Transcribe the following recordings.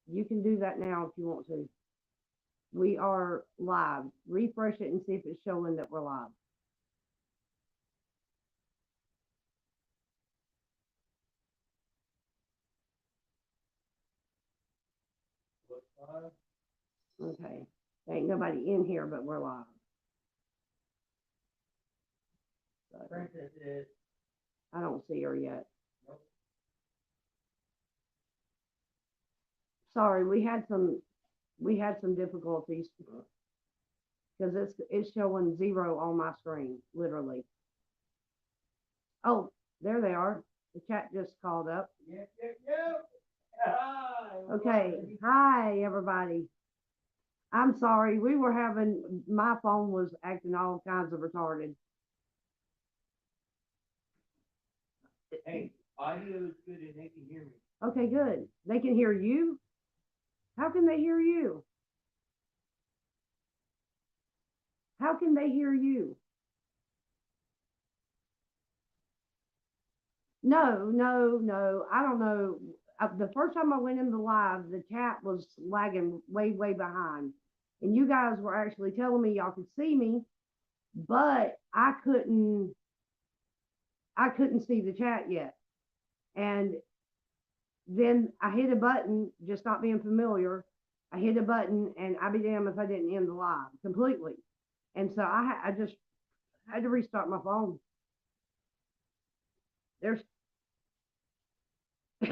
You can do that now if you want to. We are live. Refresh it and see if it's showing that we're live. Okay. There ain't nobody in here, but we're live. So, I don't see her yet. Sorry, we had some difficulties because it's showing 0 on my screen, literally. Oh, there they are. The chat just called up. Yep. Hi. Okay. Hi, everybody. I'm sorry. My phone was acting all kinds of retarded. Hey, audio is good and they can hear me. Okay, good. They can hear you? How can they hear you? How can they hear you? No, no, no. I don't know. The first time I went in the live, the chat was lagging way, way behind. And you guys were actually telling me y'all could see me, but I couldn't see the chat yet. And then I hit a button, just not being familiar. I hit a button and I'd be damned if I didn't end the live completely. And so I just had to restart my phone. There's Did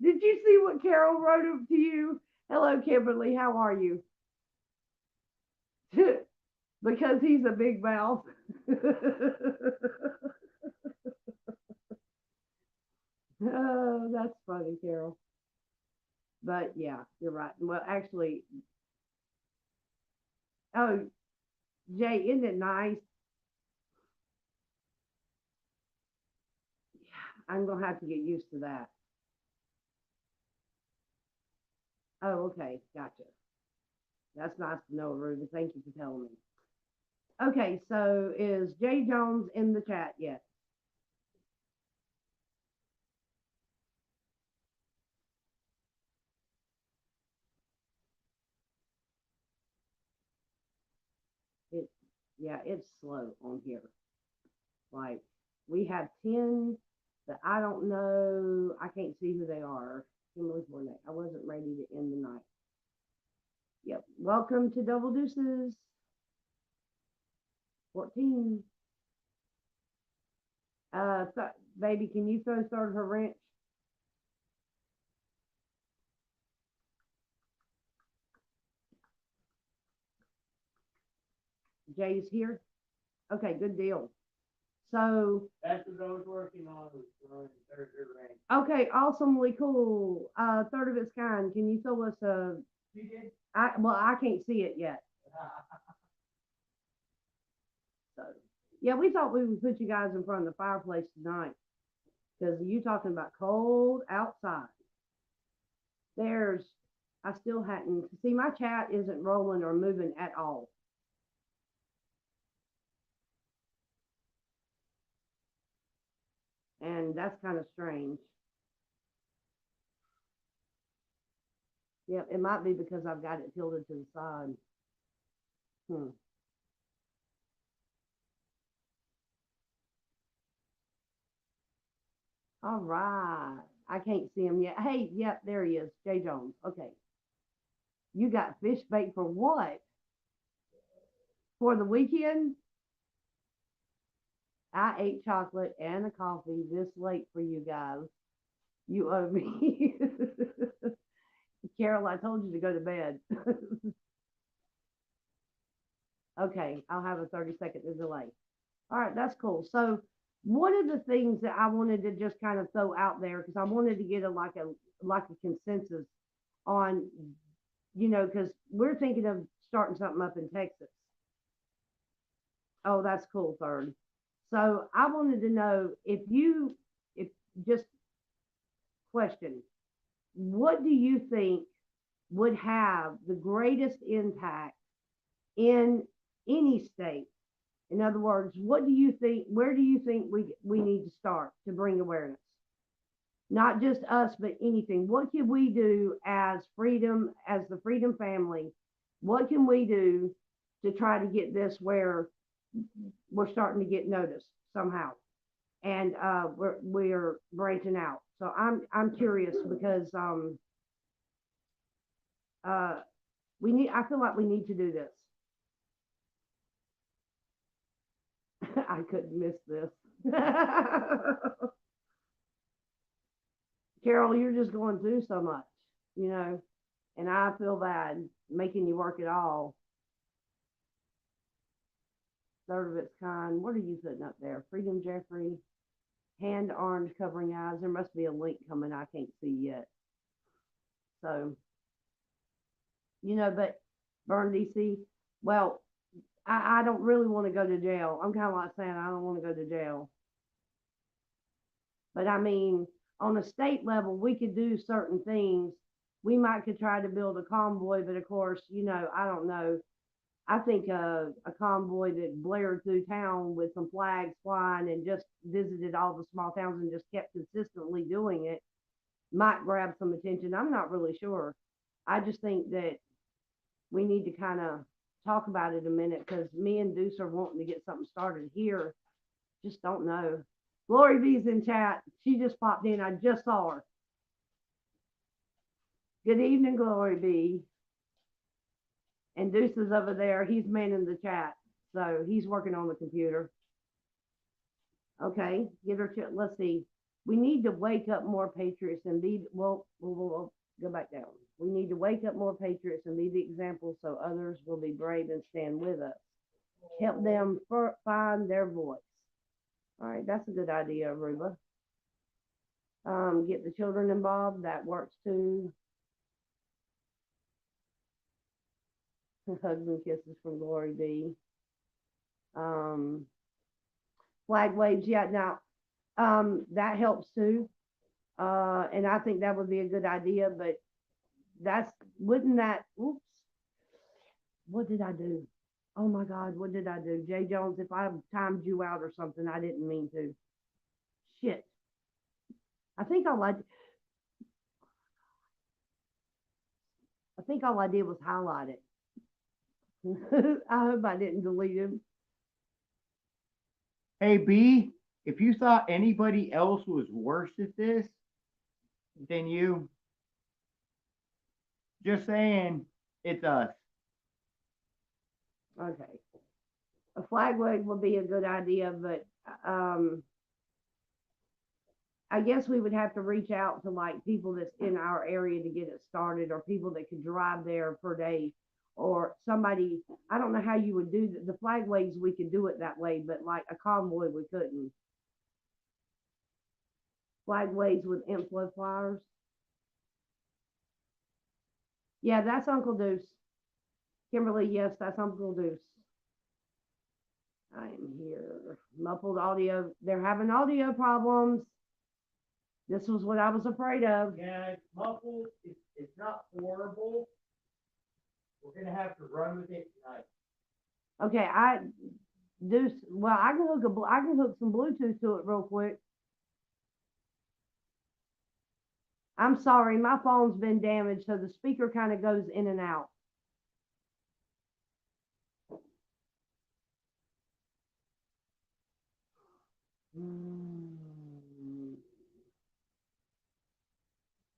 you see what Carol wrote to you? Hello, Kimberly. How are you? Because he's a big mouth. Oh, that's funny, Carol. But yeah, you're right. Well, actually, oh, Jay, isn't it nice? I'm gonna have to get used to that. Oh, okay, gotcha. That's nice to know, Ruby. Thank you for telling me. Okay, so is Jay Jones in the chat yet? It, yeah, it's slow on here. Like we have 10 that I don't know. I can't see who they are. Kimberly Fournette. I wasn't ready to end the night. Yep. Welcome to Double Deuces. 14. Baby, can you throw start her wrench? Jay's here. Okay, good deal. So that's what I was working on, was throwing third rank. Okay, awesomely cool. Third of its kind. Can you throw us a? You did? I can't see it yet. So yeah, we thought we would put you guys in front of the fireplace tonight because you talking about cold outside. There's, I still hadn't see my chat isn't rolling or moving at all. And that's kind of strange. Yeah, it might be because I've got it tilted to the side. Hmm. All right. I can't see him yet. Hey, yep, there he is. Jay Jones. Okay. You got fish bait for what? For the weekend? I ate chocolate and a coffee this late for you guys. You owe me. Carol, I told you to go to bed. Okay, I'll have a 30-second delay. All right, that's cool. So one of the things that I wanted to just kind of throw out there, because I wanted to get a consensus on, because we're thinking of starting something up in Texas. Oh, that's cool, third. So I wanted to know if just question, what do you think would have the greatest impact in any state? In other words, what do you think, where do you think we need to start to bring awareness? not just us, but anything. What can we do as freedom, as the Freedom family? What can we do to try to get this where we're starting to get noticed somehow? And we're branching out. So I'm curious because uh, I feel like we need to do this. I couldn't miss this. Carol, you're just going through so much, you know, and I feel bad making you work at all. Third of its kind. What are you putting up there? Freedom Jeffrey, hand arms covering eyes. There must be a link coming I can't see yet. So, but Burn DC, well, I don't really want to go to jail. I'm kind of like saying I don't want to go to jail. But I mean, on a state level, we could do certain things. We might could try to build a convoy, but of course, I don't know. I think a convoy that blared through town with some flags flying and just visited all the small towns and just kept consistently doing it might grab some attention. I'm not really sure. I just think that we need to kind of talk about it a minute because me and Deuce are wanting to get something started here. Just don't know. Glory B's in chat. She just popped in. I just saw her. Good evening, Glory B. And Deuce is over there. He's manning the chat. So he's working on the computer. Okay, get her. Let's see. We need to wake up more patriots and be. Well, we'll go back down. We need to wake up more patriots and be the example so others will be brave and stand with us. Help them find their voice. All right, that's a good idea, Aruba. Get the children involved. That works too. Hugs and kisses from Glory B. Flag waves, yeah. Now, that helps too. And I think that would be a good idea, but wouldn't that, oops, what did I do? Oh my God, what did I do? Jay Jones, if I timed you out or something, I didn't mean to. Shit. I think all I did was highlight it. I hope I didn't delete him. Hey B, if you thought anybody else was worse at this than you, just saying, it's us. Okay. A flag wave would be a good idea, but I guess we would have to reach out to like people that's in our area to get it started, or people that could drive there per day, or somebody. I don't know how you would do the flag waves. We could do it that way, but like a convoy, we couldn't. Flag waves with inflow flyers. Yeah, that's Uncle Deuce. Kimberly, yes, that's Uncle Deuce. I am here. Muffled audio. They're having audio problems. This was what I was afraid of. Yeah, it's muffled. It's not horrible. We're gonna have to run with it tonight. Okay, well, I can hook some Bluetooth to it real quick. I'm sorry, my phone's been damaged, so the speaker kind of goes in and out.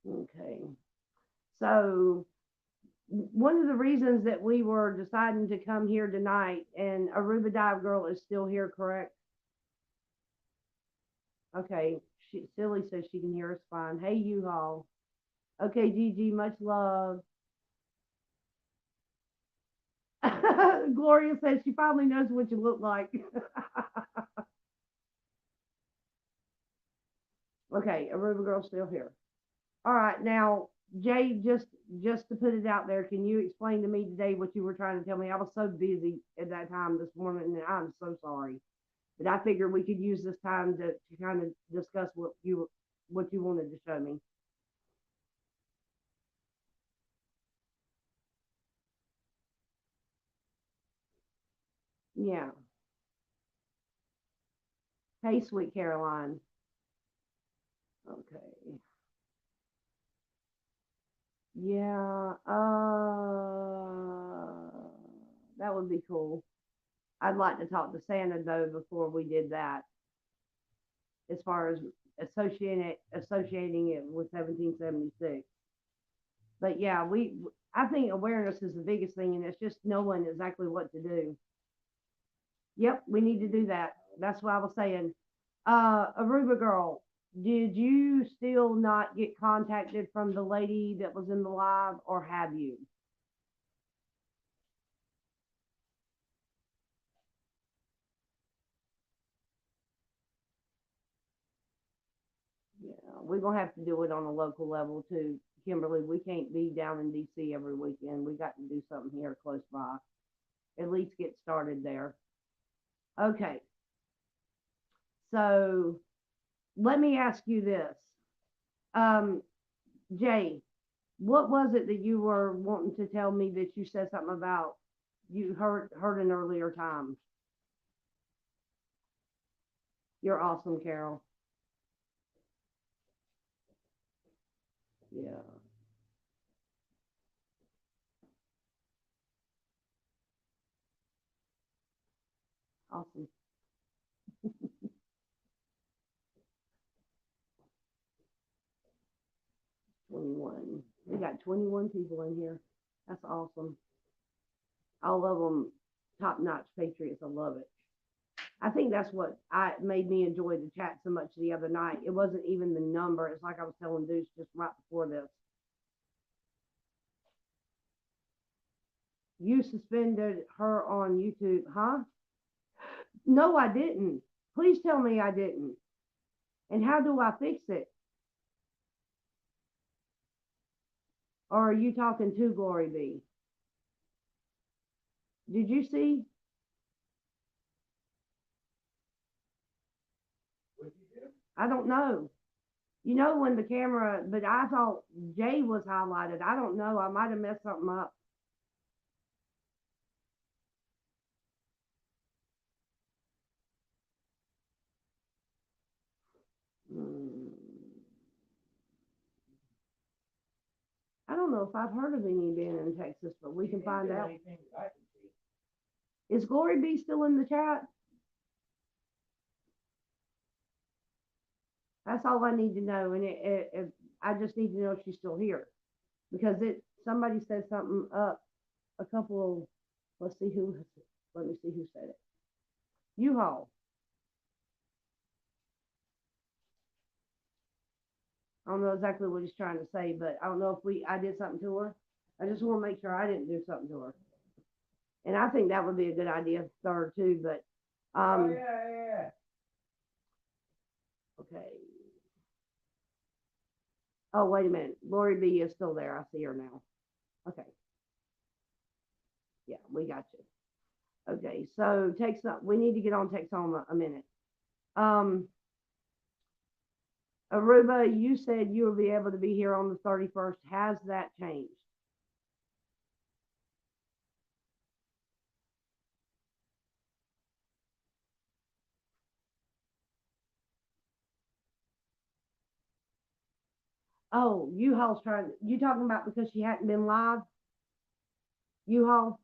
Okay. So one of the reasons that we were deciding to come here tonight, and Aruba Dive Girl is still here, correct? Okay. Silly says she can hear us fine. Hey, U-Haul. Okay, Gigi, much love. Gloria says she finally knows what you look like. Okay, Aruba Girl's still here. All right, now Jay, just to put it out there, can you explain to me today what you were trying to tell me? I was so busy at that time this morning, and I'm so sorry. But I figured we could use this time to kind of discuss what you wanted to show me. Yeah. Hey, sweet Caroline. Okay. Yeah, that would be cool. I'd like to talk to Santa though before we did that, as far as associating it with 1776. But yeah, I think awareness is the biggest thing, and it's just knowing exactly what to do. Yep, we need to do that. That's what I was saying. Aruba girl, did you still not get contacted from the lady that was in the live, or have you? Yeah, we're gonna have to do it on a local level too, Kimberly. We can't be down in DC every weekend. We got to do something here close by. At least get started there. Okay, so let me ask you this. Um, Jay, what was it that you were wanting to tell me that you said something about you heard an earlier time? You're awesome, Carol. Yeah, awesome. 21. We got 21 people in here. That's awesome. All of them top notch patriots. I love it. I think that's what I made me enjoy the chat so much the other night. It wasn't even the number. It's like I was telling Deuce just right before this. You suspended her on YouTube, huh? No, I didn't. Please tell me I didn't. And how do I fix it? Or are you talking to Glory B? Did you see? What'd you do? I don't know. You know when the camera, but I thought Jay was highlighted. I don't know. I might have messed something up. Hmm. I don't know if I've heard of any being in Texas, but we can Can't find do out. anything that I can see. Is Glory B still in the chat? That's all I need to know, and I just need to know if she's still here, because somebody said something up a couple of, let's see who let me see who said it. U-Haul. I don't know exactly what he's trying to say, but I don't know if I did something to her. I just want to make sure I didn't do something to her. And I think that would be a good idea to start too, but Oh, yeah. okay. Oh, wait a minute. Lori B is still there. I see her now. Okay. Yeah, we got you. Okay, so we need to get on Texoma a minute. Aruba, you said you will be able to be here on the 31st. Has that changed? Oh, U-Haul's you talking about because she hadn't been live? U-Haul?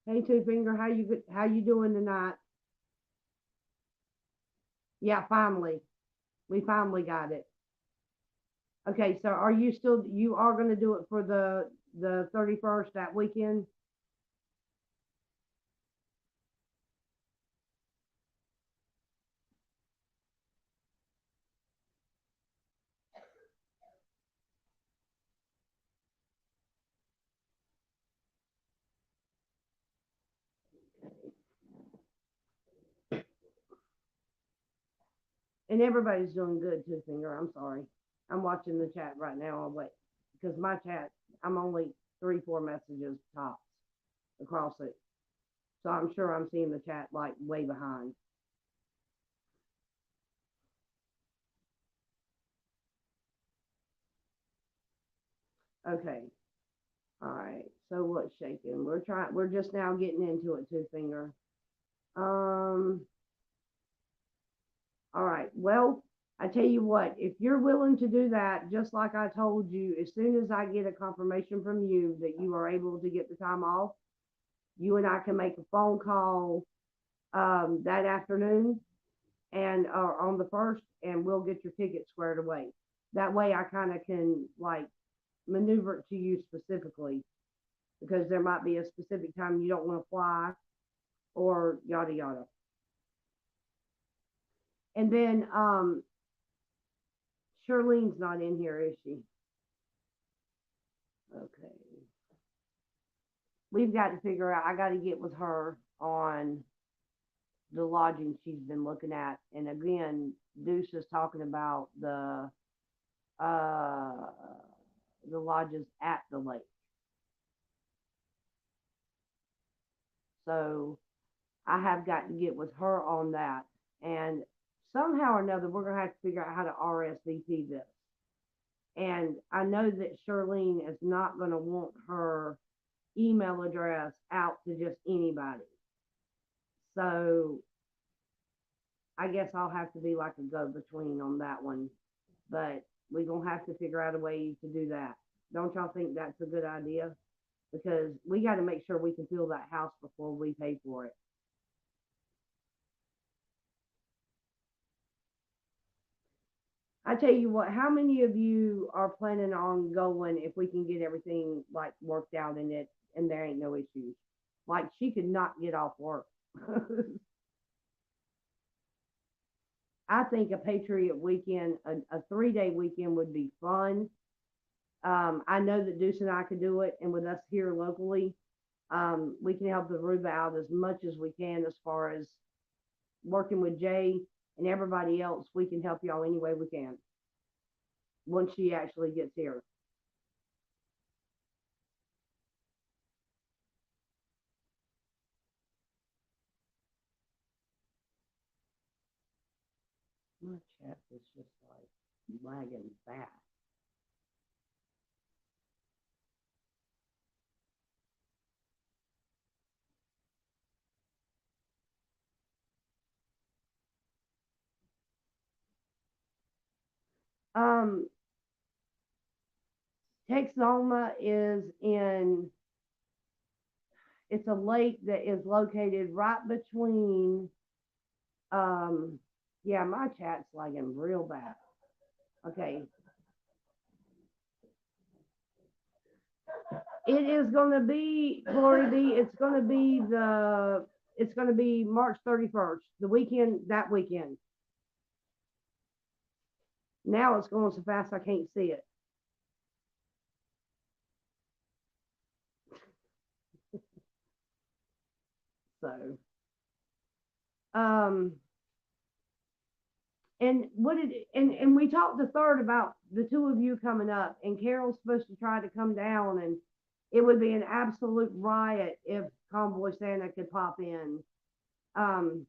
Hey, Two Finger, how you doing tonight? Yeah, finally. We finally got it. Okay, so you are gonna do it for the 31st that weekend? And everybody's doing good, Two Finger. I'm sorry. I'm watching the chat right now. I'll wait. Because my chat, I'm only 3, 4 messages tops across it. So I'm sure I'm seeing the chat like way behind. Okay. All right. So what's shaking? We're just now getting into it, Two Finger. Um, All right, well, I tell you what, if you're willing to do that, just like I told you, as soon as I get a confirmation from you that you are able to get the time off, you and I can make a phone call, that afternoon and, on the first, and we'll get your ticket squared away. That way I kind of can like maneuver it to you specifically because there might be a specific time you don't want to fly or yada yada. And then Charlene's not in here, is she? Okay. We've got to figure out, I got to get with her on the lodging she's been looking at. And again, Deuce is talking about uh, the lodges at the lake. So I have got to get with her on that. And somehow or another, we're going to have to figure out how to RSVP this. And I know that Charlene is not going to want her email address out to just anybody. So I guess I'll have to be like a go-between on that one. But we're going to have to figure out a way to do that. Don't y'all think that's a good idea? Because we got to make sure we can fill that house before we pay for it. I tell you what, how many of you are planning on going if we can get everything like worked out in it and there ain't no issues? Like she could not get off work. I think a Patriot weekend, a 3-day weekend would be fun. I know that Deuce and I could do it, and with us here locally, we can help the Aruba out as much as we can as far as working with Jay and everybody else. We can help y'all any way we can once she actually gets here. My chat is just like lagging fast. Um, Texoma is in, it's a lake that is located right between, yeah, my chat's lagging real bad. Okay. It is gonna be, Glory be, it's gonna be March 31st, the weekend, that weekend. Now it's going so fast I can't see it. So, um, and what did, and we talked the third about the two of you coming up, and Carol's supposed to try to come down, and it would be an absolute riot if Convoy Santa could pop in. Um,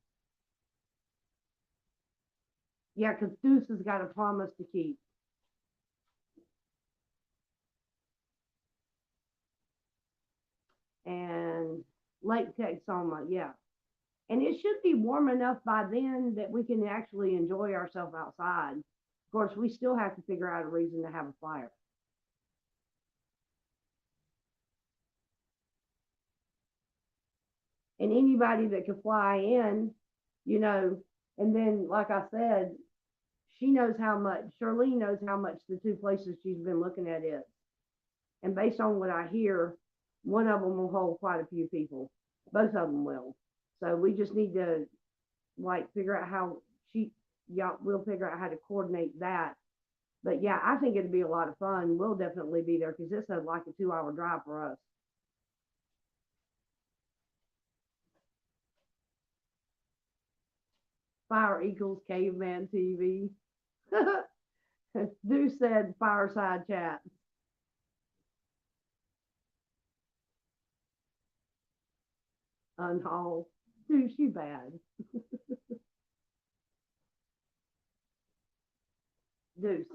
yeah, because Deuce has got a promise to keep. And Lake Texoma, yeah. And it should be warm enough by then that we can actually enjoy ourselves outside. Of course, we still have to figure out a reason to have a fire. And anybody that can fly in, you know, and then, like I said, she knows how much, Charlene knows how much the two places she's been looking at is. And based on what I hear, one of them will hold quite a few people. Both of them will. So we just need to like figure out how y'all, we'll figure out how to coordinate that. But yeah, I think it'd be a lot of fun. We'll definitely be there because it's like a 2-hour drive for us. Fire equals caveman TV. Deuce said fireside chat. Unhaul. Deuce, you bad. Deuce,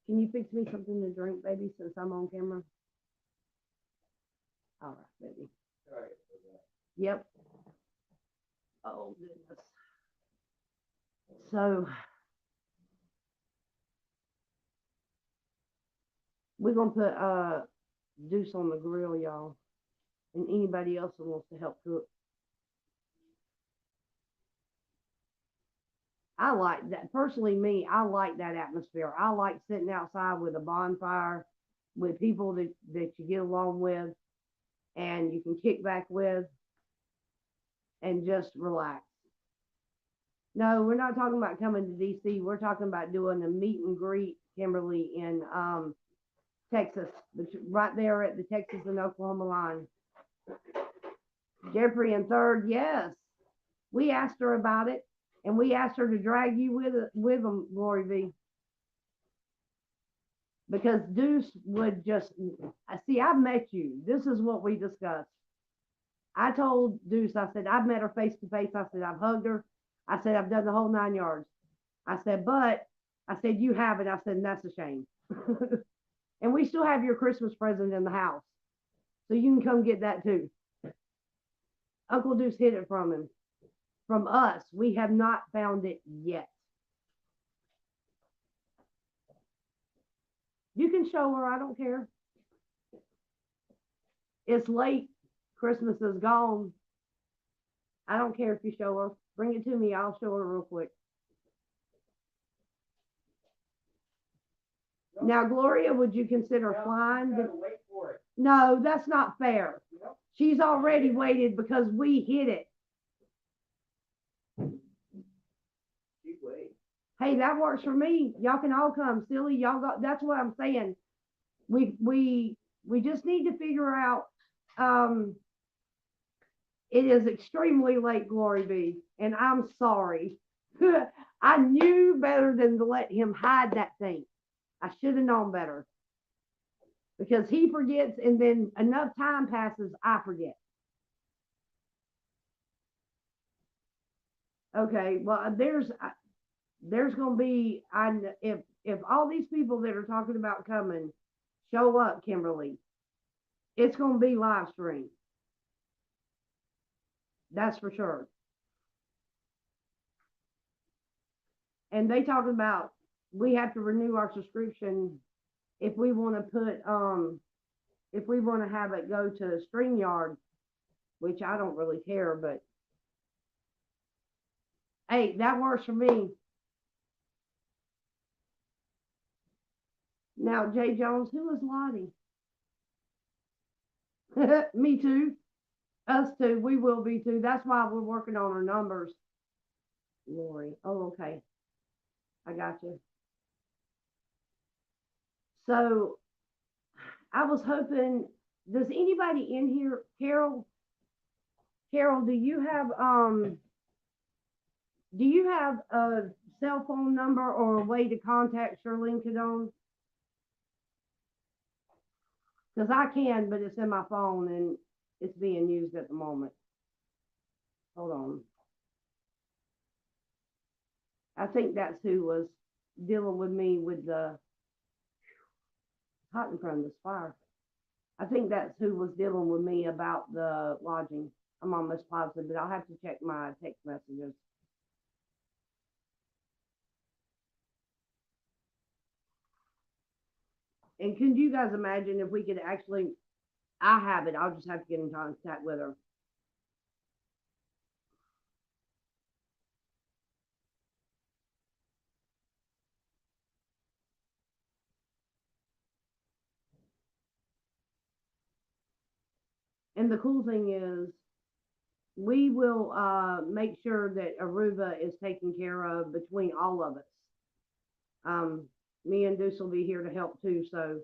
can you fix me something to drink, baby, since I'm on camera? All right, baby. Alright. Yep. Oh, goodness. So, we're gonna put, Deuce on the grill, y'all. And anybody else that wants to help cook. I like that. Personally, me, I like that atmosphere. I like sitting outside with a bonfire with people that you get along with and you can kick back with and just relax. No, we're not talking about coming to DC. We're talking about doing a meet and greet, Kimberly, in Texas, right there at the Texas and Oklahoma line. Jeffrey and Third, yes. We asked her about it, and we asked her to drag you with them, Glory V. Because Deuce would just, see, I've met you. This is what we discussed. I told Deuce, I said, I've met her face to face. I said, I've hugged her. I said, I've done the whole 9 yards. I said, but, I said, you haven't. I said, and that's a shame. And we still have your Christmas present in the house. So you can come get that too. Uncle Deuce hid it from him. From us, we have not found it yet. You can show her, I don't care. It's late. Christmas is gone. I don't care if you show her. Bring it to me. I'll show her real quick. Now, Gloria, would you consider flying? Wait for it. No, that's not fair. Yep. She's already waited because we hit it. She wait. Hey, that works for me. Y'all can all come. Silly, y'all got, that's what I'm saying. We just need to figure out, it is extremely late, Glory be, and I'm sorry. I knew better than to let him hide that thing. I should have known better. Because he forgets, and then enough time passes, I forget. Okay, well, there's going to be, if all these people that are talking about coming show up, Kimberly, it's going to be live stream. That's for sure. And they talk about we have to renew our subscription if we want to put, if we want to have it go to StreamYard, which I don't really care, but hey, that works for me. Now, Jay Jones, who is Lottie? Me too. Us too. We will be too. That's why we're working on our numbers. Lori. Oh, okay. I got you. So I was hoping, does anybody in here, Carol, do you have a cell phone number or a way to contact Shirlene Cadone? Because I can, but it's in my phone and it's being used at the moment. Hold on. I think that's who was dealing with me with the hot in front of this fire. I think that's who was dealing with me about the lodging. I'm almost positive, but I'll have to check my text messages. And can you guys imagine if we could actually, I have it, I'll just have to get in contact with her. And the cool thing is, we will make sure that Aruba is taken care of between all of us. Me and Deuce will be here to help too. So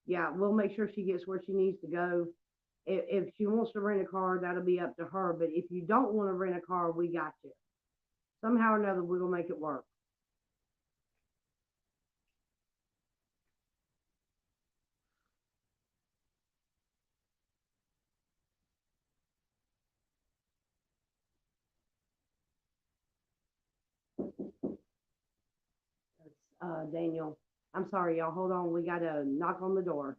yeah, we'll make sure she gets where she needs to go. If she wants to rent a car, that'll be up to her. But if you don't want to rent a car, we got you. Somehow or another, we'll make it work. Daniel, I'm sorry, y'all. Hold on. We got to knock on the door.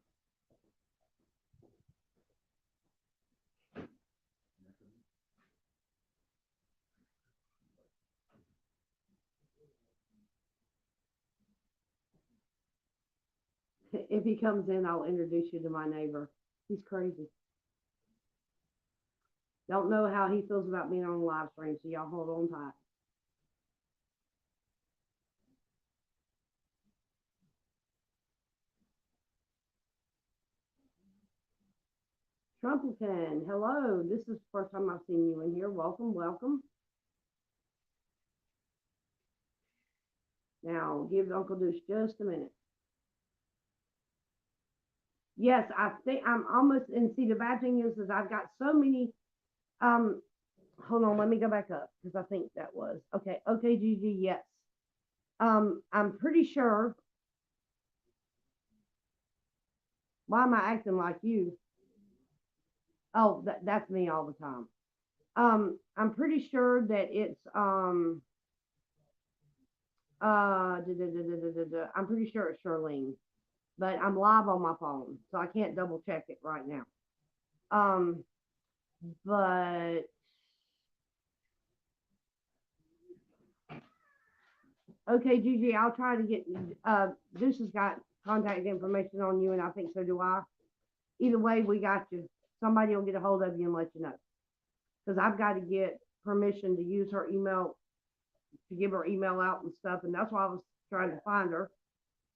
If he comes in, I'll introduce you to my neighbor. He's crazy. Don't know how he feels about being on a live stream, so y'all hold on tight. Trumpleton, hello. This is the first time I've seen you in here. Welcome, welcome. Now, give Uncle Deuce just a minute. Yes, I think I'm almost, and see, the bad thing is I've got so many, hold on, let me go back up, because I think that was, okay, Gigi, yes. I'm pretty sure, why am I acting like you? Oh, that's me all the time. I'm pretty sure that it's, I'm pretty sure it's Charlene, but I'm live on my phone, so I can't double check it right now. But okay, Gigi, I'll try to get, Deuce has got contact information on you, and I think so do I. Either way, we got you. Somebody will get a hold of you and let you know. Because I've got to get permission to use her email, to give her email out and stuff, and that's why I was trying to find her.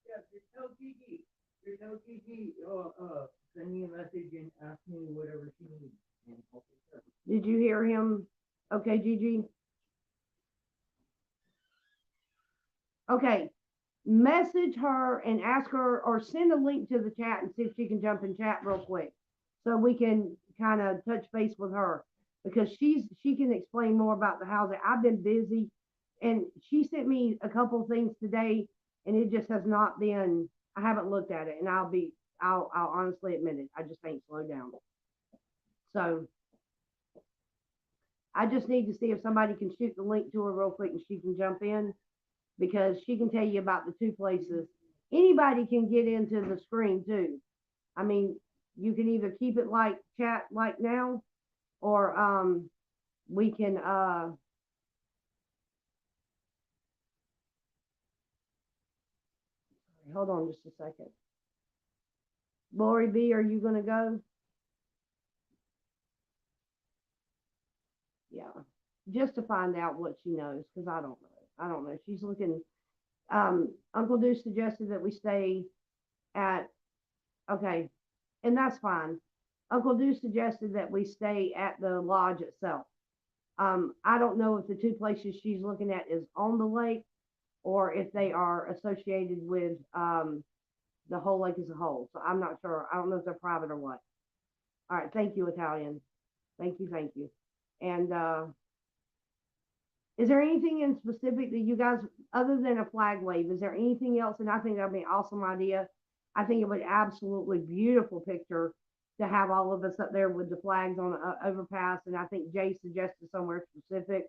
Yeah, just tell Gigi, send me a message and ask me whatever she needs. And I'll take care of it. Did you hear him? Okay, Gigi. Okay, message her and ask her, or send a link to the chat and see if she can jump in chat real quick, so we can kind of touch base with her, because she can explain more about the housing. I've been busy, and she sent me a couple things today, and it just has not been, I haven't looked at it, and I'll honestly admit it, I just ain't slowed down. So I just need to see if somebody can shoot the link to her real quick and she can jump in, because she can tell you about the two places. Anybody can get into the screen too. I mean, you can either keep it like chat like now, or we can hold on just a second. Lori B, are you gonna go? Yeah, just to find out what she knows, because I don't know. I don't know. She's looking. Uncle Deuce suggested that we stay at, okay, and that's fine. Uncle Deuce suggested that we stay at the lodge itself. I don't know if the two places she's looking at is on the lake, or if they are associated with the whole lake as a whole. So I'm not sure. I don't know if they're private or what. All right, thank you, Italian. Thank you, thank you. And is there anything in specific that you guys, other than a flag wave, is there anything else? And I think that'd be an awesome idea. I think it would absolutely beautiful picture to have all of us up there with the flags on an overpass. And I think Jay suggested somewhere specific,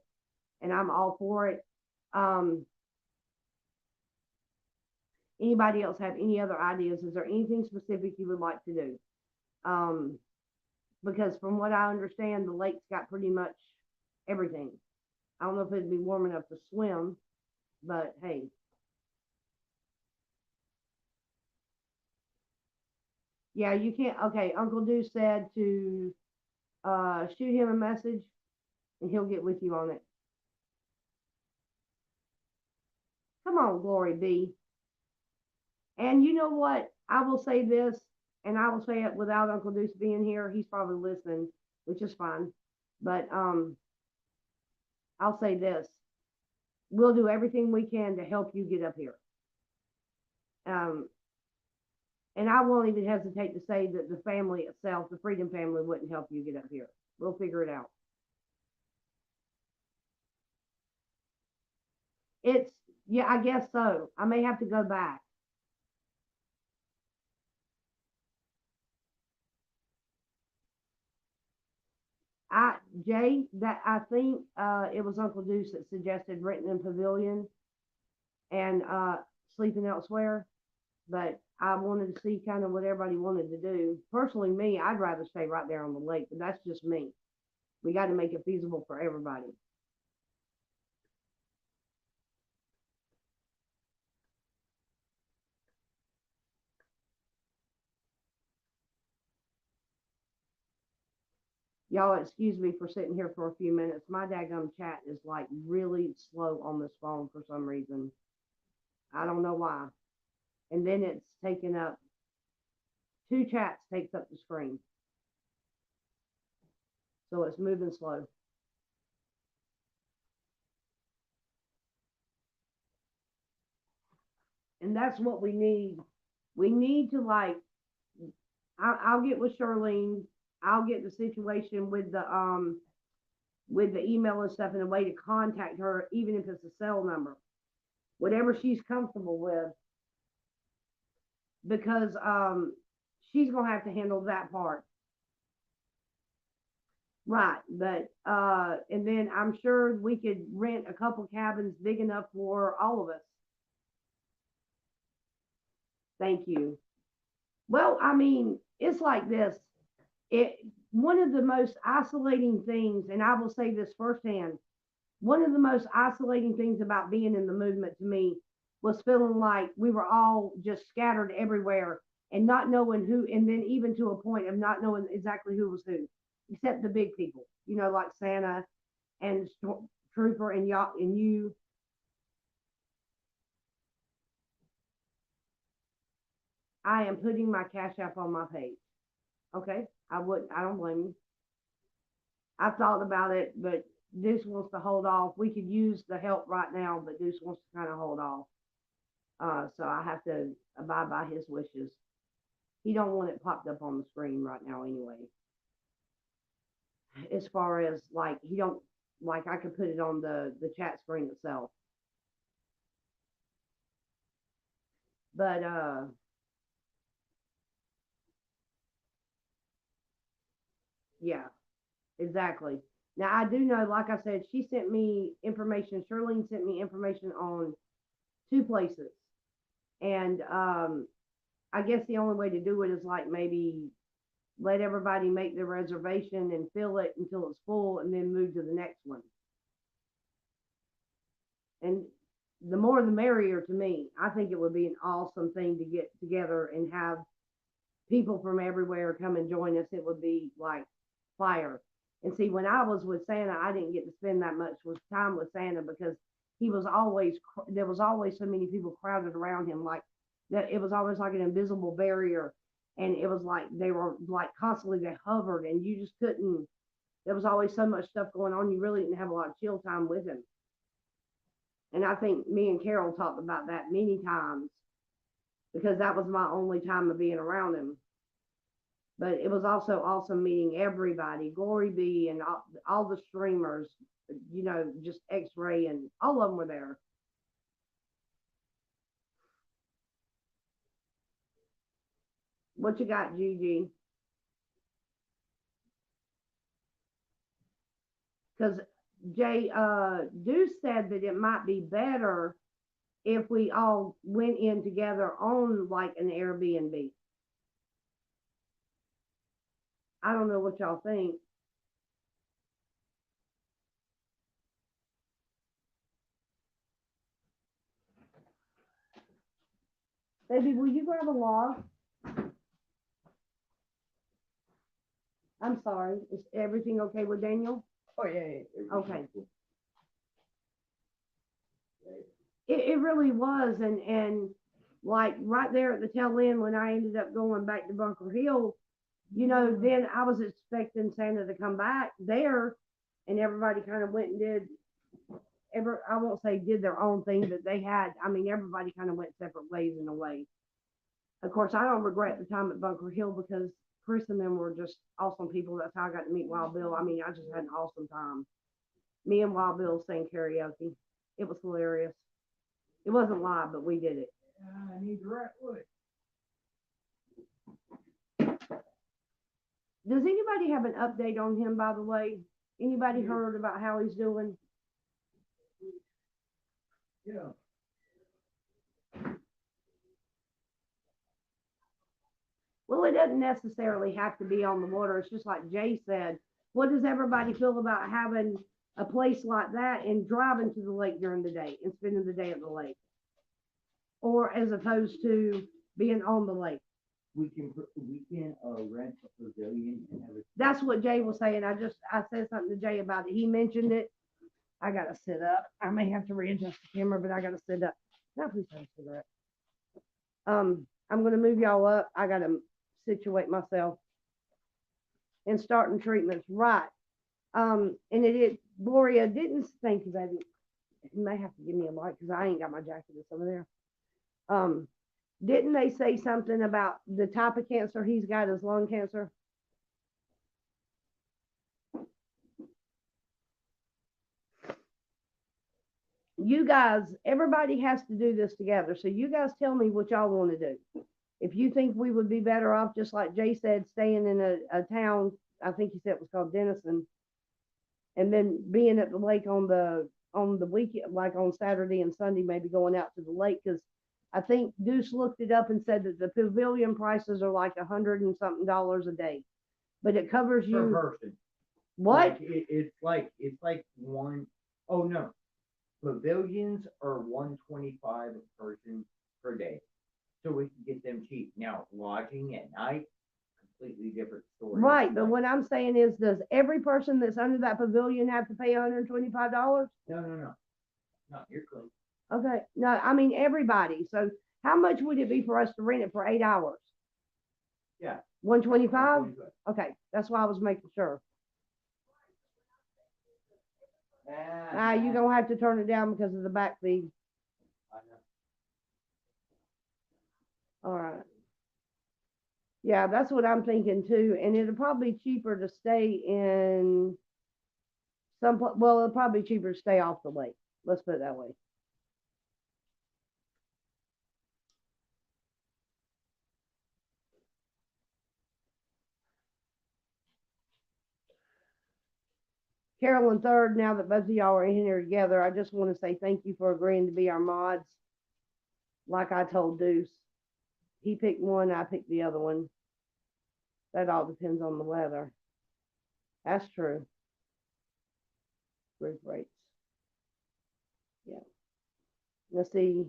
and I'm all for it. Anybody else have any other ideas? Is there anything specific you would like to do? Because from what I understand, the lake's got pretty much everything. I don't know if it'd be warm enough to swim, but hey. Yeah, you can't, okay, Uncle Deuce said to shoot him a message and he'll get with you on it. Come on, Glory B. And you know what? I will say this, and I will say it without Uncle Deuce being here. He's probably listening, which is fine. But I'll say this. We'll do everything we can to help you get up here. And I won't even hesitate to say that the family itself, the Freedom family, wouldn't help you get up here. We'll figure it out. It's, yeah, I guess so. I may have to go back. Jay, that I think it was Uncle Deuce that suggested renting a pavilion and sleeping elsewhere, but I wanted to see kind of what everybody wanted to do. Personally, me, I'd rather stay right there on the lake, but that's just me. We got to make it feasible for everybody. Y'all excuse me for sitting here for a few minutes. My daggum chat is like really slow on this phone for some reason. I don't know why. And then it's taking up two chats takes up the screen. So it's moving slow. And that's what we need. We need to like I'll get with Charlene. I'll get the situation with the email and stuff and a way to contact her, even if it's a cell number, whatever she's comfortable with, because she's gonna have to handle that part. Right, but and then I'm sure we could rent a couple cabins big enough for all of us. Thank you. Well, I mean, it's like this. It one of the most isolating things, and I will say this firsthand, one of the most isolating things about being in the movement to me was feeling like we were all just scattered everywhere and not knowing who, and then even to a point of not knowing exactly who was who, except the big people, you know, like Santa and Trooper and y'all and you. I am putting my Cash App on my page. Okay, I don't blame you. I thought about it, but Deuce wants to hold off. We could use the help right now, but Deuce wants to kind of hold off. So I have to abide by his wishes. He don't want it popped up on the screen right now anyway. As far as like he don't like I could put it on the chat screen itself. But yeah, exactly. Now I do know, like I said, she sent me information. Shirlene sent me information on two places. And I guess the only way to do it is like maybe let everybody make their reservation and fill it until it's full and then move to the next one. And the more the merrier to me. I think it would be an awesome thing to get together and have people from everywhere come and join us. It would be like fire. And see, when I was with Santa, I didn't get to spend that much with time with Santa because he was always there was always so many people crowded around him, like that it was always like an invisible barrier, and it was like they were like constantly they hovered, and you just couldn't. There was always so much stuff going on. You really didn't have a lot of chill time with him. And I think me and Carol talked about that many times because that was my only time of being around him. But it was also awesome meeting everybody, Glory B and all the streamers, you know, just X-Ray and all of them were there. What you got, Gigi? Because Jay Deuce said that it might be better if we all went in together on like an Airbnb. I don't know what y'all think. Baby, will you grab a log? I'm sorry. Is everything okay with Daniel? Oh, yeah. Okay. It really was, and like right there at the tail end when I ended up going back to Bunker Hill, you know, then I was expecting Santa to come back there, and everybody kind of went and did. I won't say did their own thing, but they had. I mean, everybody kind of went separate ways in a way. Of course, I don't regret the time at Bunker Hill because Chris and them were just awesome people. That's how I got to meet Wild Bill. I mean, I just had an awesome time. Me and Wild Bill sang karaoke. It was hilarious. It wasn't live, but we did it. I need the right wood. Does anybody have an update on him, by the way? Anybody heard about how he's doing? Yeah. Well, it doesn't necessarily have to be on the water. It's just like Jay said. What does everybody feel about having a place like that and driving to the lake during the day and spending the day at the lake? Or as opposed to being on the lake? we can rent a pavilion and have a. That's what Jay was saying. I said something to Jay about it. He mentioned it. I gotta sit up. I may have to readjust the camera, but I gotta sit up. Now please have a cigarette. I'm gonna move y'all up. I gotta situate myself. And starting treatments, right. And Gloria didn't think that you may have to give me a light because I ain't got my jacket. It's over there. Didn't they say something about the type of cancer he's got is lung cancer? You guys, everybody has to do this together. So you guys tell me what y'all want to do. If you think we would be better off, just like Jay said, staying in a town, I think he said it was called Denison, and then being at the lake on the weekend, like on Saturday and Sunday, maybe going out to the lake, because I think Deuce looked it up and said that the pavilion prices are like $100 and something a day, but it covers Per you. person. What? Like, it's like one, oh no, pavilions are 125 a person per day. So we can get them cheap. Now, lodging at night, completely different story. Right, but what I'm saying is, does every person that's under that pavilion have to pay $125? No. Not your club. Okay, no, I mean everybody. So how much would it be for us to rent it for 8 hours? Yeah. 125? 125. Okay, that's why I was making sure. You're gonna have to turn it down because of the back feed. I know. All right. Yeah, that's what I'm thinking too. And it'll probably be cheaper to stay in well, it'll probably be cheaper to stay off the lake. Let's put it that way. Carolyn Third, now that both of y'all are in here together, I just want to say thank you for agreeing to be our mods. Like I told Deuce, he picked one, I picked the other one. That all depends on the weather. That's true. Roof rates. Yeah. Let's see.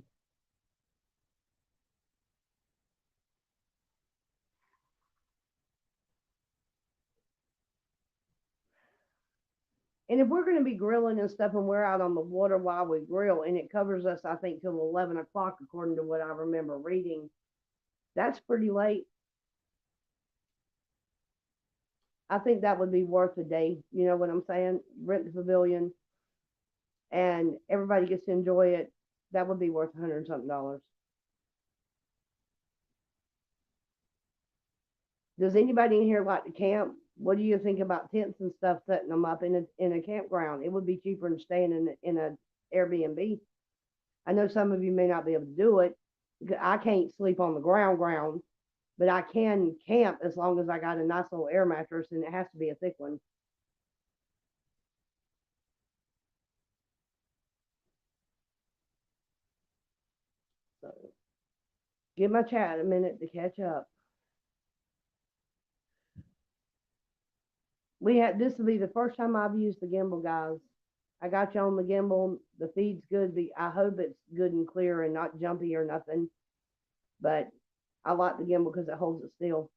And if we're going to be grilling and stuff and we're out on the water while we grill, and it covers us, I think, till 11 o'clock, according to what I remember reading, that's pretty late. I think that would be worth a day. You know what I'm saying? Rent the pavilion and everybody gets to enjoy it. That would be worth $100 and something. Does anybody in here like to camp? What do you think about tents and stuff, setting them up in a campground? It would be cheaper than staying in a Airbnb. I know some of you may not be able to do it. I can't sleep on the ground, but I can camp as long as I got a nice little air mattress, and it has to be a thick one. So give my chat a minute to catch up. This will be the first time I've used the gimbal, guys. I got you on the gimbal. The feed's good. I hope it's good and clear and not jumpy or nothing. But I like the gimbal because it holds it still.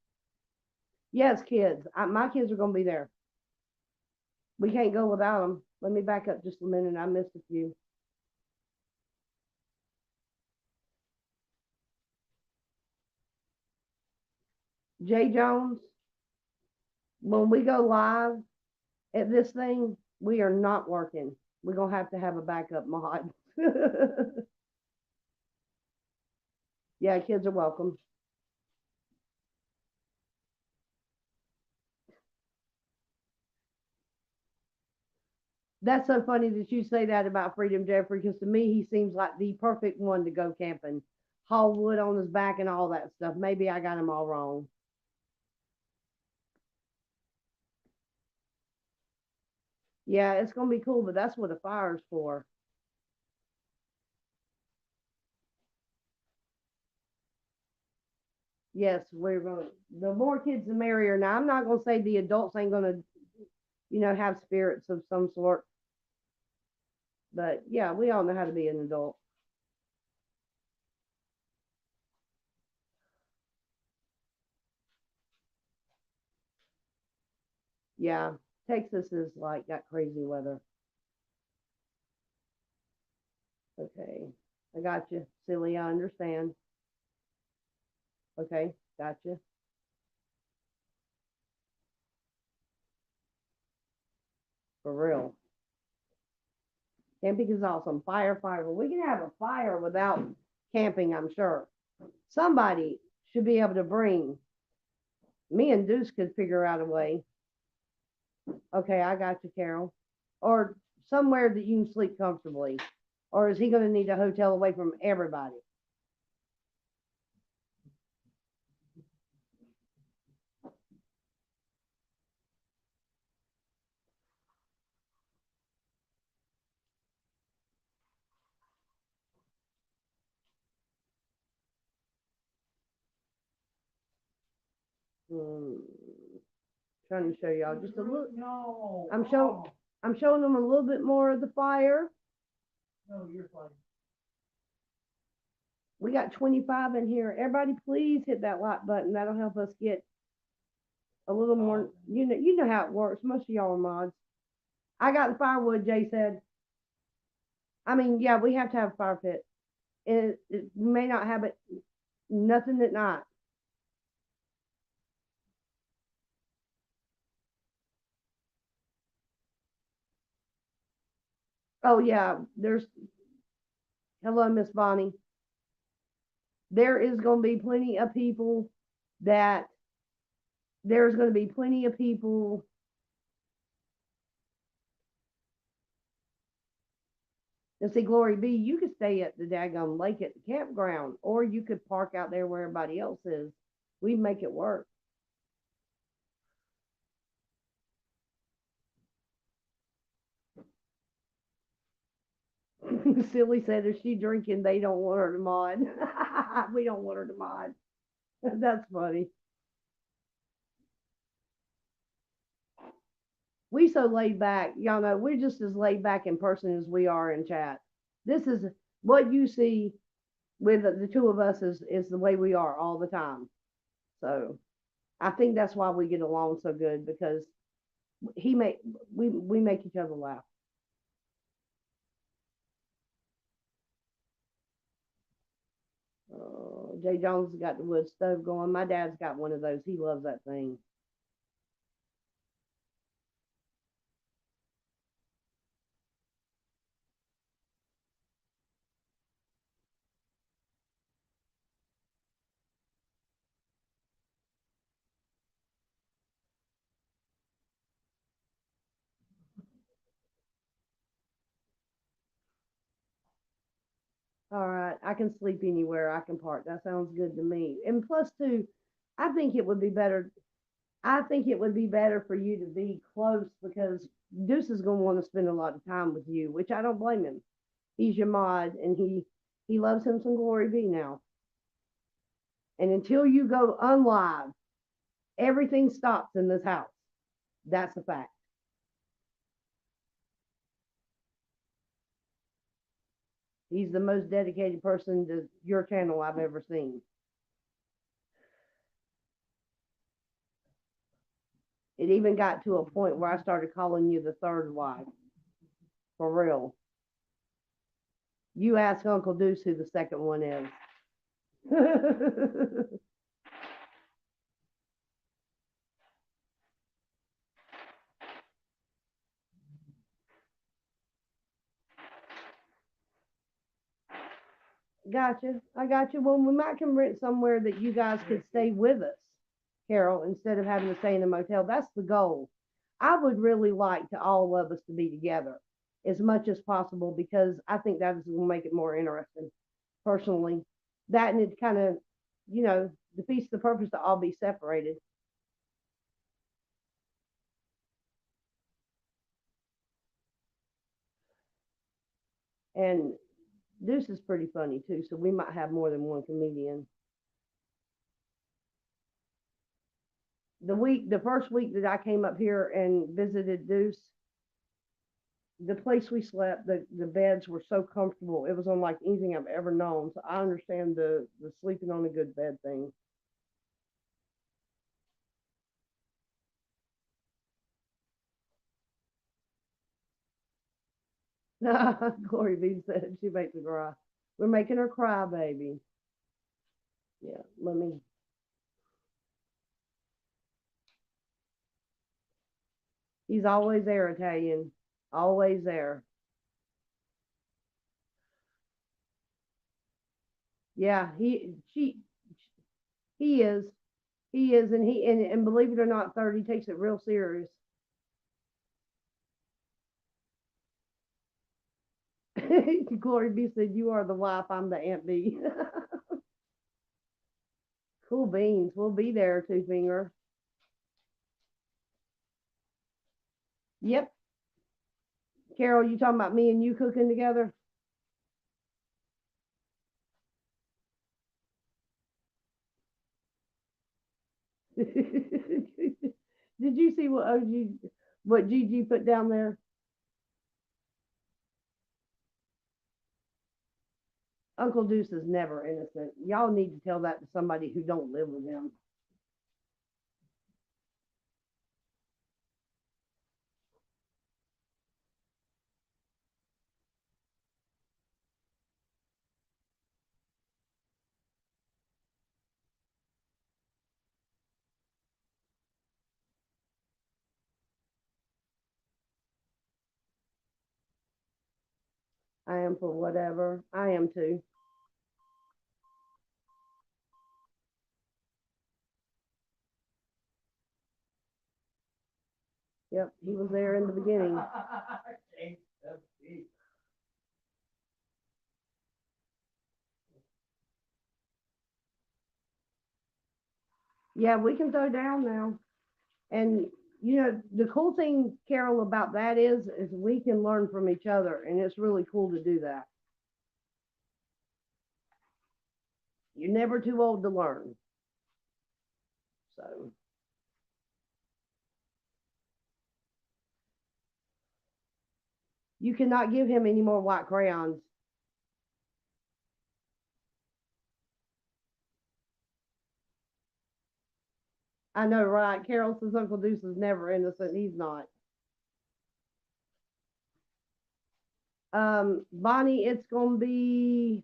Yes, kids. My kids are going to be there. We can't go without them. Let me back up just a minute. I missed a few. Jay Jones, when we go live at this thing, we are not working. We're going to have a backup mod. Yeah, kids are welcome. That's so funny that you say that about Freedom Jeffrey, because to me, he seems like the perfect one to go camping. Haul wood on his back and all that stuff. Maybe I got him all wrong. Yeah, it's going to be cool, but that's what a fire's for. Yes, we're going to, the more kids, the merrier. Now, I'm not going to say the adults ain't going to, have spirits of some sort. But yeah, we all know how to be an adult. Yeah, Texas is like got crazy weather. Okay, I got you, silly. I understand. Okay, got you. For real. Camping is awesome. Firefighter. We can have a fire without camping, I'm sure. Somebody should be able to bring. Me and Deuce could figure out a way. Okay, I got you, Carol. Or somewhere that you can sleep comfortably. Or is he going to need a hotel away from everybody? Hmm. Trying to show y'all just a little. No. I'm showing. I'm showing them a little bit more of the fire. No, you're fine. We got 25 in here. Everybody, please hit that like button. That'll help us get a little more. You know how it works. Most of y'all are mods. I got the firewood. Jay said. I mean, yeah, we have to have a fire pit. It may not have it. Nothing at night. Oh yeah, there's. Hello, Miss Bonnie. There is going to be plenty of people that. There's going to be plenty of people. And see, Glory B, you could stay at the daggone lake at the campground, or you could park out there where everybody else is. We'd make it work. Silly said if she drinking, they don't want her to mod. We don't want her to mod. That's funny. We so laid back, y'all know. We're just as laid back in person as we are in chat. This is what you see with the two of us is the way we are all the time. So I think that's why we get along so good because he make we make each other laugh. Jay Jones has got the wood stove going. My dad's got one of those. He loves that thing. All right, I can sleep anywhere. I can park. That sounds good to me. And plus, too, I think it would be better. I think it would be better for you to be close because Deuce is going to want to spend a lot of time with you, which I don't blame him. He's your mod, and he loves him some Glory B now. And until you go unlive, everything stops in this house. That's a fact. He's the most dedicated person to your channel I've ever seen. It even got to a point where I started calling you the third wife. For real. You ask Uncle Deuce who the second one is. Gotcha. I got you. Well, we might can rent somewhere that you guys could stay with us, Carol, instead of having to stay in a motel. That's the goal. I would really like to all of us to be together as much as possible because I think that is going to make it more interesting. Personally, that and it kind of, defeats the purpose to all be separated. And Deuce is pretty funny too, so we might have more than one comedian. The first week that I came up here and visited Deuce, the place we slept, the beds were so comfortable. It was unlike anything I've ever known. So I understand the sleeping on a good bed thing. Glory be said she makes me cry. We're making her cry, baby. Yeah, let me. He's always there, Italian. Always there. Yeah, he is. He is, and believe it or not, 30 takes it real serious. Glory be said, you are the wife, I'm the Aunt B. Cool beans. We'll be there, Two Finger. Yep. Carol, you talking about me and you cooking together? Did you see what Gigi put down there? Uncle Deuce is never innocent. Y'all need to tell that to somebody who don't live with him. I am for whatever. I am too. Yep, he was there in the beginning. Yeah, we can throw down now. And the cool thing, Carol, about that is we can learn from each other, and it's really cool to do that. You're never too old to learn. So you cannot give him any more white crayons. I know, right? Carol says Uncle Deuce is never innocent. He's not. Bonnie, it's gonna be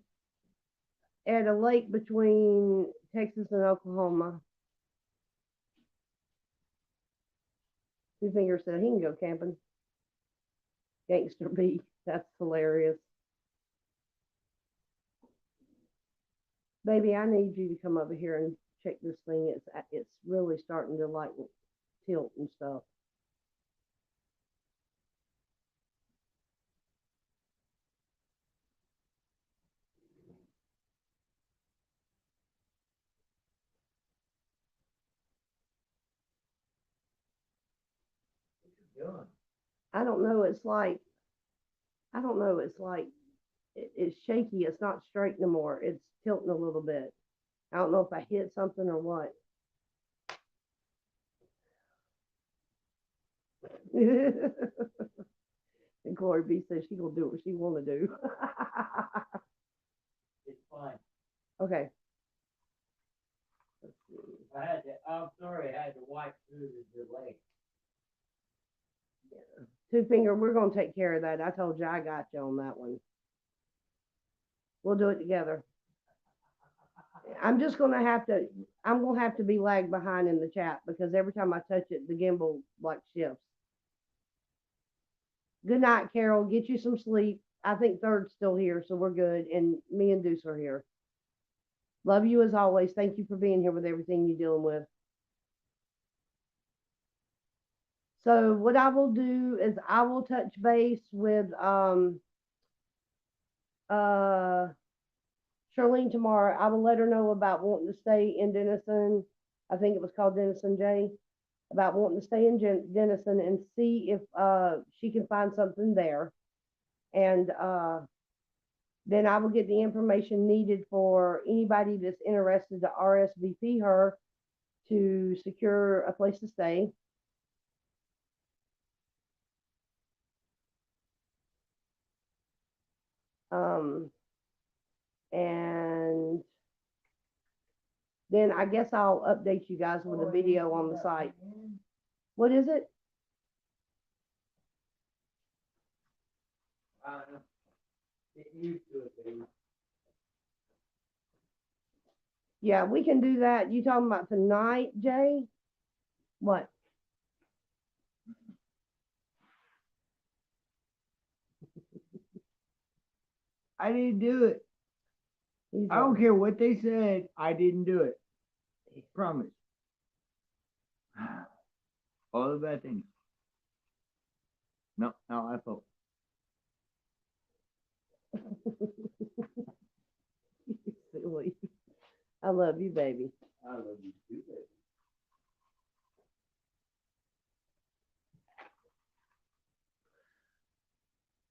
at a lake between Texas and Oklahoma. Two Fingers said he can go camping. Gangster B. That's hilarious. Baby, I need you to come over here and check this thing. It's really starting to like tilt and stuff. I don't know. I don't know. It's like it's shaky. It's not straight no more. It's tilting a little bit. I don't know if I hit something or what. And Glory B says she gonna do what she wanna do. It's fine. Okay. I'm sorry, I had to wipe through the delay. Two Finger, we're gonna take care of that. I told you I got you on that one. We'll do it together. I'm just gonna have to. I'm gonna have to be lagged behind in the chat because every time I touch it, the gimbal like shifts. Good night, Carol. Get you some sleep. I think Third's still here, so we're good. And me and Deuce are here. Love you as always. Thank you for being here with everything you're dealing with. So what I will do is I will touch base with uh Charlene tomorrow. I will let her know about wanting to stay in Denison. I think it was called Denison J. About wanting to stay in Denison and see if she can find something there. And then I will get the information needed for anybody that's interested to RSVP her to secure a place to stay. And then I guess I'll update you guys with a video on the site. What is it? Get used to it, baby. Yeah, we can do that. You talking about tonight, Jay? What? I didn't do it. He's I don't on. care what they said. I didn't do it. Promise. All the bad things. No, I felt. Silly. I love you, baby. I love you too, baby.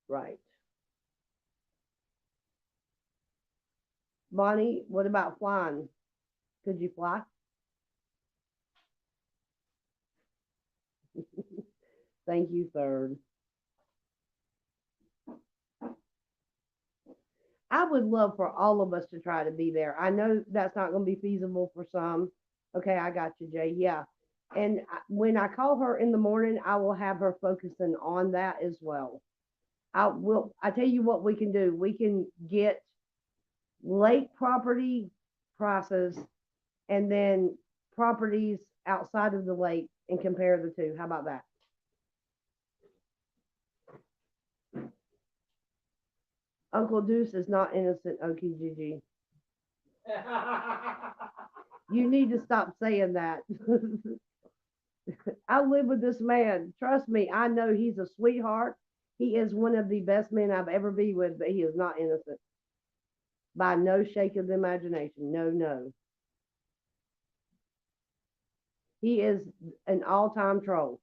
Right. Bonnie, what about flying? Could you fly? Thank you, third. I would love for all of us to try to be there. I know that's not going to be feasible for some. Okay, I got you, Jay. Yeah. And when I call her in the morning, I will have her focusing on that as well. I tell you what we can do. We can get lake property prices and then properties outside of the lake and compare the two. How about that? Uncle Deuce is not innocent, OKGG. You need to stop saying that. I live with this man. Trust me, I know he's a sweetheart. He is one of the best men I've ever been with, but he is not innocent. By no shake of the imagination. No, no. He is an all-time troll.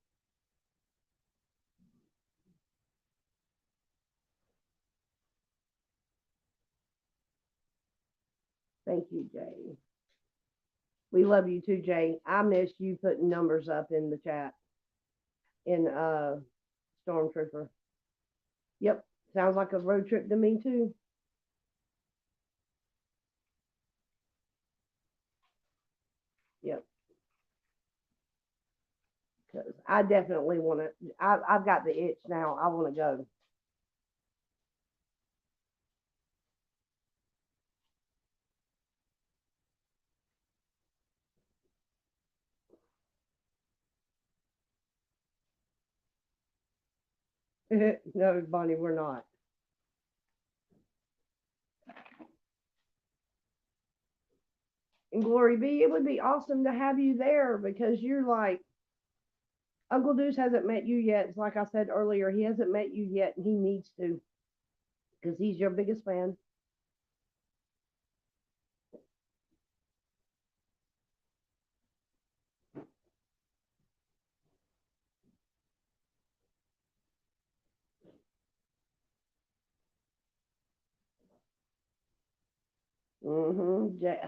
Thank you, Jay. We love you too, Jay. I miss you putting numbers up in the chat in Stormtrooper. Yep, sounds like a road trip to me too. Yep. Because I definitely want to. I've got the itch now. I want to go. No, Bonnie, we're not. And Glory B, it would be awesome to have you there because you're like, Uncle Deuce hasn't met you yet. It's like I said earlier, he hasn't met you yet and he needs to because he's your biggest fan.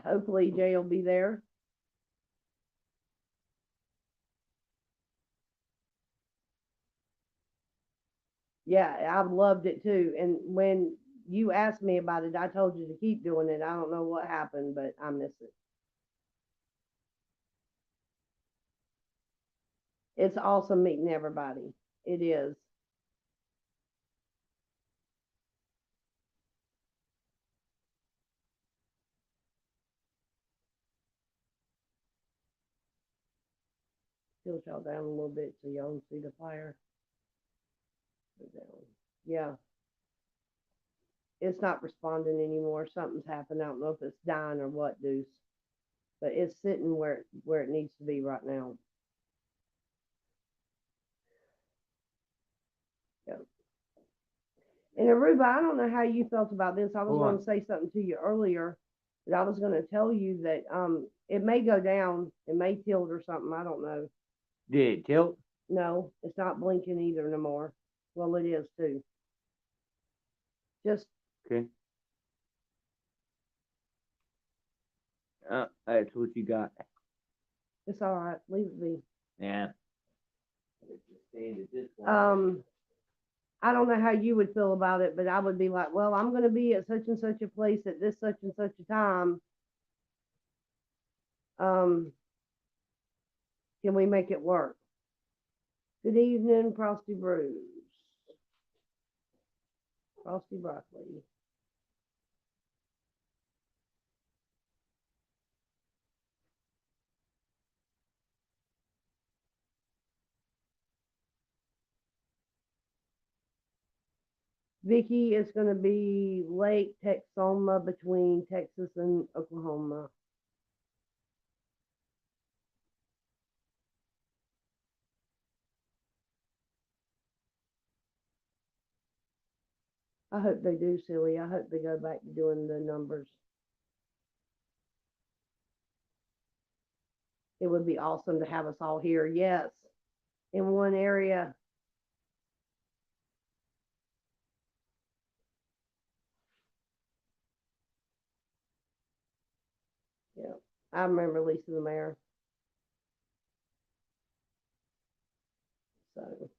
Hopefully Jay will be there. Yeah, I've loved it too. And when you asked me about it, I told you to keep doing it. I don't know what happened, but I miss it. It's awesome meeting everybody. It is. Tilt y'all down a little bit so y'all can see the fire. Down. Yeah. It's not responding anymore. Something's happened. I don't know if it's dying or what, Deuce. But it's sitting where it needs to be right now. Yeah. And Aruba, I don't know how you felt about this. I was going to say something to you earlier, but I was going to tell you that it may go down, it may tilt or something. I don't know. Did it tilt? No, it's not blinking either no more. Well, it is too. Just Okay. That's what you got. it's all right. Leave it be. Yeah. I don't know how you would feel about it, but I would be like, well, I'm going to be at such and such a place at this such and such a time. Can we make it work? Good evening, Frosty Brews. Frosty broccoli. Vicky is going to be Lake Texoma between Texas and Oklahoma. I hope they do, silly. I hope they go back to doing the numbers. It would be awesome to have us all here. Yes, in one area. Yeah, I remember Lisa the mayor. So,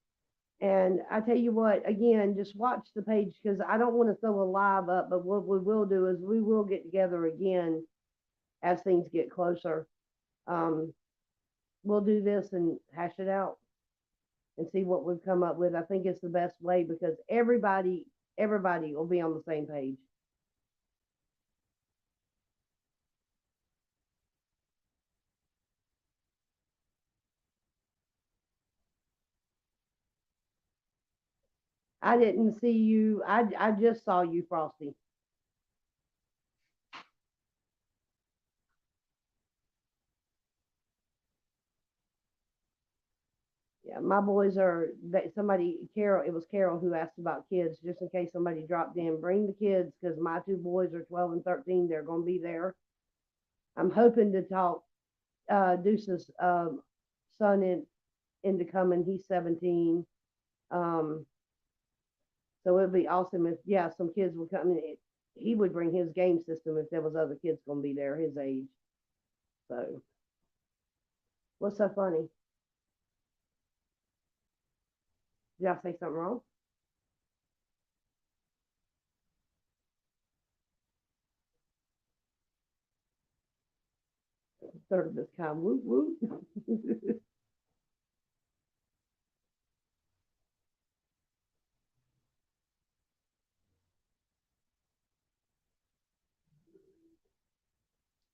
and I tell you what, again, just watch the page because I don't want to throw a live up, but what we will do is we will get together again as things get closer. Um, we'll do this and hash it out and see what we've come up with. I think it's the best way because everybody will be on the same page. I didn't see you. I just saw you, Frosty. Yeah, my boys are. Somebody, Carol. It was Carol who asked about kids, just in case somebody dropped in. Bring the kids because my two boys are 12 and 13. They're going to be there. I'm hoping to talk Deuce's son into coming. He's 17. Um, so it'd be awesome if some kids would come in. He would bring his game system if there was other kids going to be there his age. So what's so funny? Did I say something wrong? Third of this kind. Whoop whoop.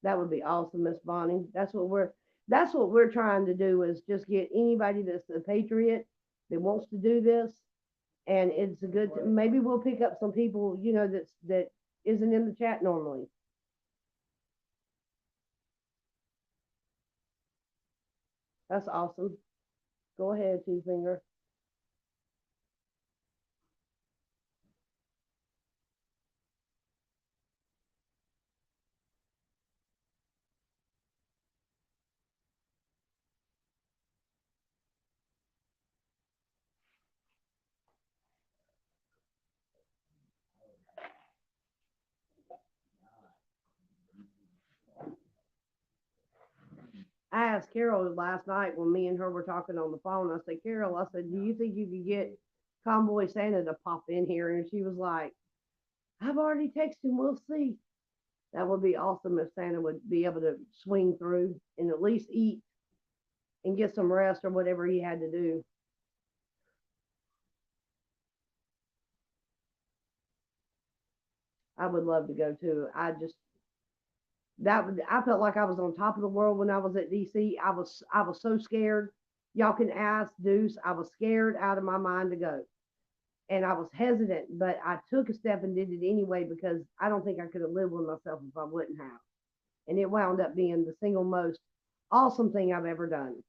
That would be awesome, Miss Bonnie. That's what we're trying to do is just get anybody that's a patriot that wants to do this, and it's a good. Maybe we'll pick up some people that isn't in the chat normally. That's awesome. Go ahead, Two Finger. I asked Carol last night when me and her were talking on the phone. I said, Carol, I said, do you think you could get Convoy Santa to pop in here? And she was like, I've already texted him. We'll see. That would be awesome if Santa would be able to swing through and at least eat and get some rest or whatever he had to do. I would love to go too. I felt like I was on top of the world when I was at DC. I was so scared. Y'all can ask Deuce. I was scared out of my mind to go. And I was hesitant, but I took a step and did it anyway because I don't think I could have lived with myself if I wouldn't have. And it wound up being the single most awesome thing I've ever done.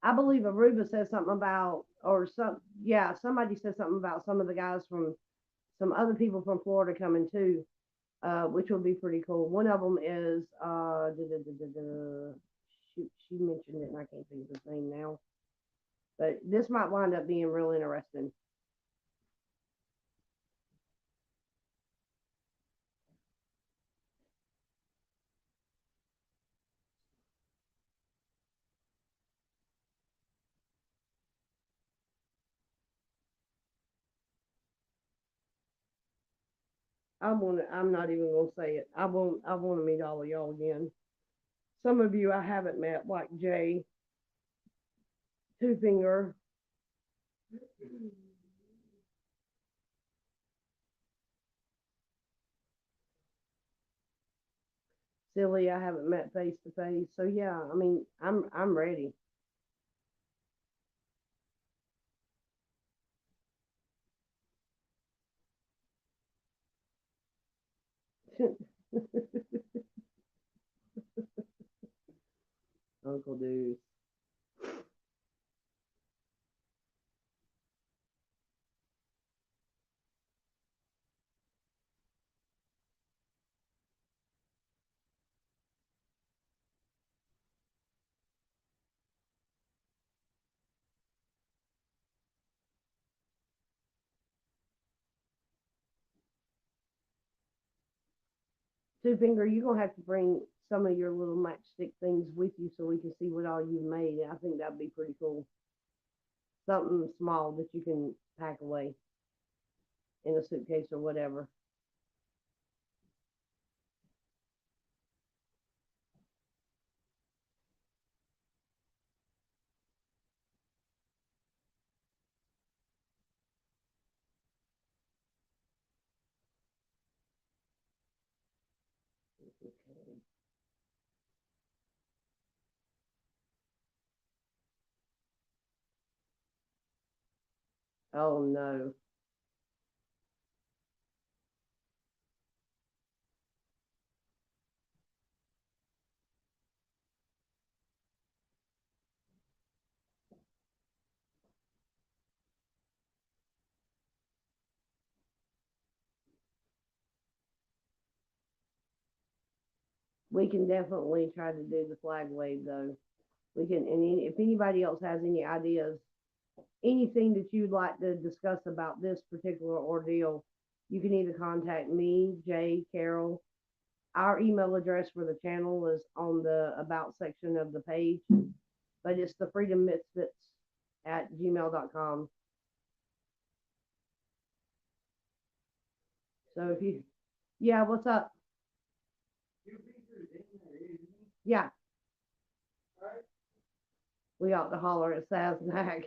I believe Aruba said something about, or somebody said something about some of the guys from some other people from Florida coming too, which will be pretty cool. One of them is, shoot, she mentioned it and I can't think of his name now. But this might wind up being real interesting. I'm not even gonna say it. I want to meet all of y'all again. some of you I haven't met, like Jay, Two Finger. Silly, I haven't met face to face. So yeah, I mean, I'm ready. Uncle Deuce. Two Finger, you're gonna have to bring some of your little matchstick things with you so we can see what all you've made. I think that'd be pretty cool. Something small that you can pack away in a suitcase or whatever. Okay. Oh no. We can definitely try to do the flag wave though. We can, and if anybody else has any ideas, anything that you'd like to discuss about this particular ordeal, you can either contact me, Jay, Carol. Our email address for the channel is on the about section of the page, but it's the freedom misfits at gmail.com. So if you, yeah, what's up? Yeah, we ought to holler at Sasnack.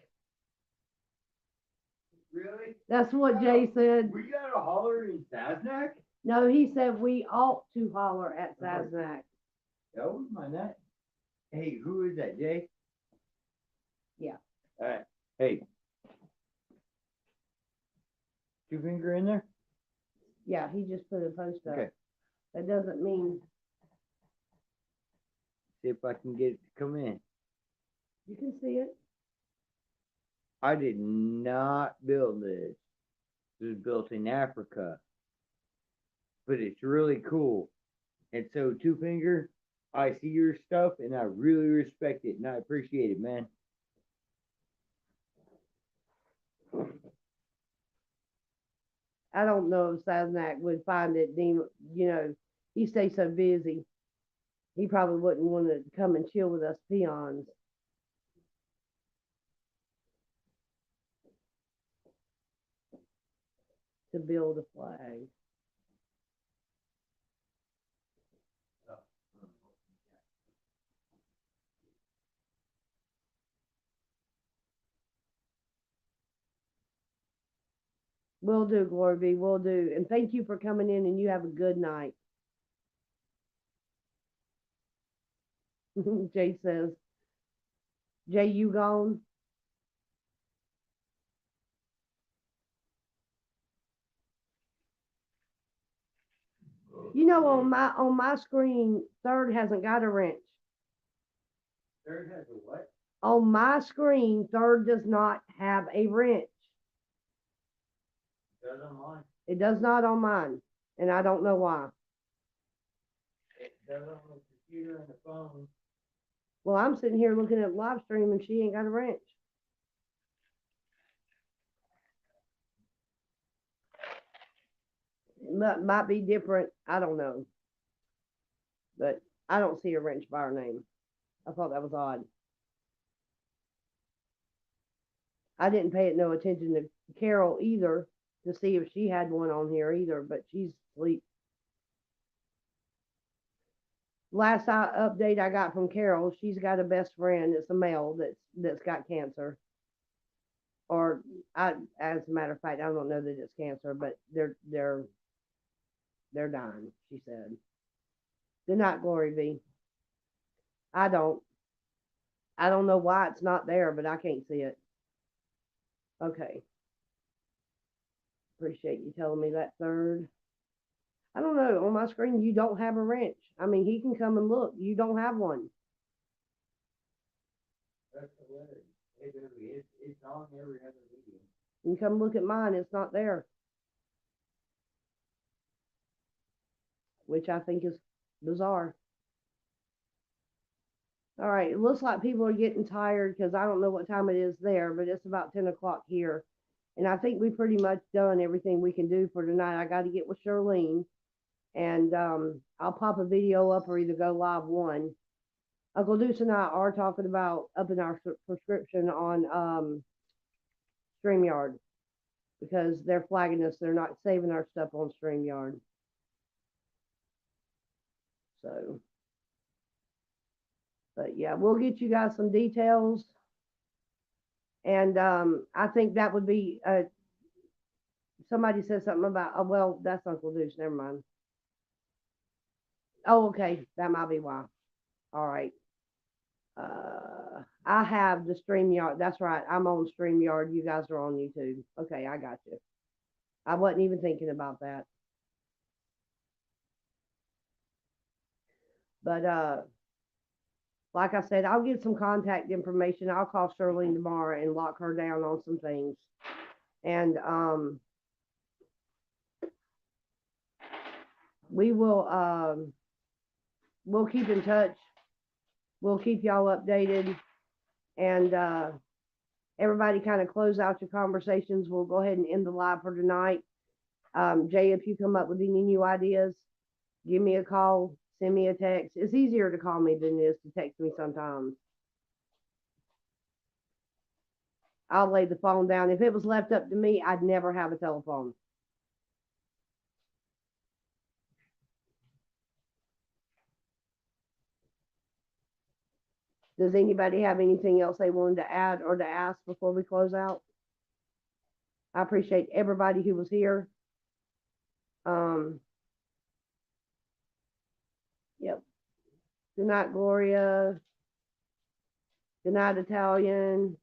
Really? That's what Jay said. We got a holler in Sasnak? No, he said we ought to holler at Sasnack. That was my nut. Hey, who is that, Jay? Yeah. Alright. Hey. Two Finger in there? Yeah, he just put a post up. Okay. That doesn't mean See if I can get it to come in. you can see it. I did not build this. It was built in Africa. But it's really cool. And so, Two Finger, I see your stuff and I really respect it and I appreciate it, man. I don't know if Sasnack would find it, he stays so busy. He probably wouldn't want to come and chill with us peons. To build a flag. Will do, Glory be, will do. And thank you for coming in and you have a good night. Jay says, Jay, you gone? You know, on my screen, Third hasn't got a wrench. Third has a what? On my screen, Third does not have a wrench. Does on mine. It does not on mine, and I don't know why. It does on the computer and the phone. Well, I'm sitting here looking at live stream and she ain't got a wrench. It might be different. I don't know. But I don't see a wrench by her name. I thought that was odd. I didn't pay it no attention to Carol either to see if she had one on here either, but she's asleep. last update I got from Carol, she's got a best friend. It's a male that's got cancer. Or as a matter of fact, I don't know that it's cancer, but they're dying. She said. Good night, Glory V. I don't know why it's not there, but I can't see it. Okay. Appreciate you telling me that, third. I don't know. On my screen, you don't have a wrench. I mean, he can come and look. You don't have one. That's hilarious. It's on every other video. You can come look at mine. It's not there. Which I think is bizarre. All right. It looks like people are getting tired because I don't know what time it is there, but it's about 10 o'clock here. And I think we pretty much done everything we can do for tonight. I got to get with Charlene. And I'll pop a video up or either go live one. Uncle Deuce and I are talking about upping our prescription on StreamYard because they're flagging us. They're not saving our stuff on StreamYard. So, but yeah, we'll get you guys some details. And I think that would be, somebody said something about, oh, well, that's Uncle Deuce. Never mind. Oh, okay. That might be why. All right. I have the StreamYard. That's right. I'm on StreamYard. You guys are on YouTube. Okay, I got you. I wasn't even thinking about that. But like I said, I'll get some contact information. I'll call Shirlene tomorrow and lock her down on some things. And we will we'll keep in touch. We'll keep y'all updated. And everybody kind of close out your conversations. We'll go ahead and end the live for tonight. Jay, if you come up with any new ideas, give me a call, send me a text. It's easier to call me than it is to text me sometimes. I'll lay the phone down. If it was left up to me, I'd never have a telephone. Does anybody have anything else they wanted to add or to ask before we close out? I appreciate everybody who was here. Yep. Good night, Gloria. Good night, Italian.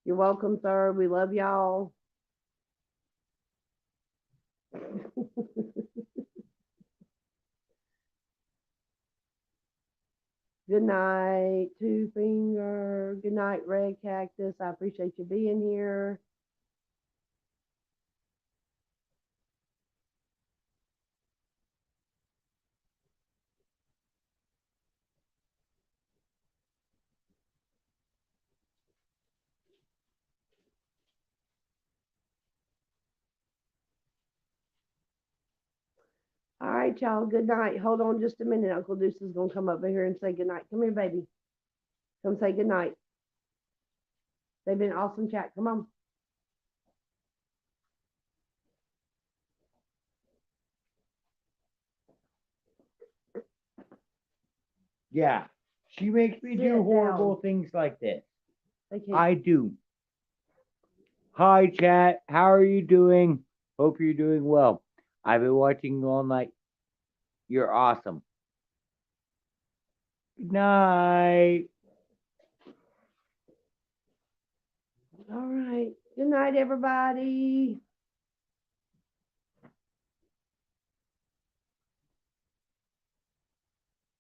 You're welcome, sir. We love y'all. Good night, Two Finger. Good night, Red Cactus. I appreciate you being here. All right, y'all. Good night. Hold on just a minute. Uncle Deuce is going to come over here and say good night. Come here, baby. Come say good night. They've been awesome chat. Come on. Yeah, she makes me Sit do horrible down. things like this. They can't. I do. Hi, chat. How are you doing? Hope you're doing well. I've been watching all night. You're awesome. Good night. All right. Good night, everybody.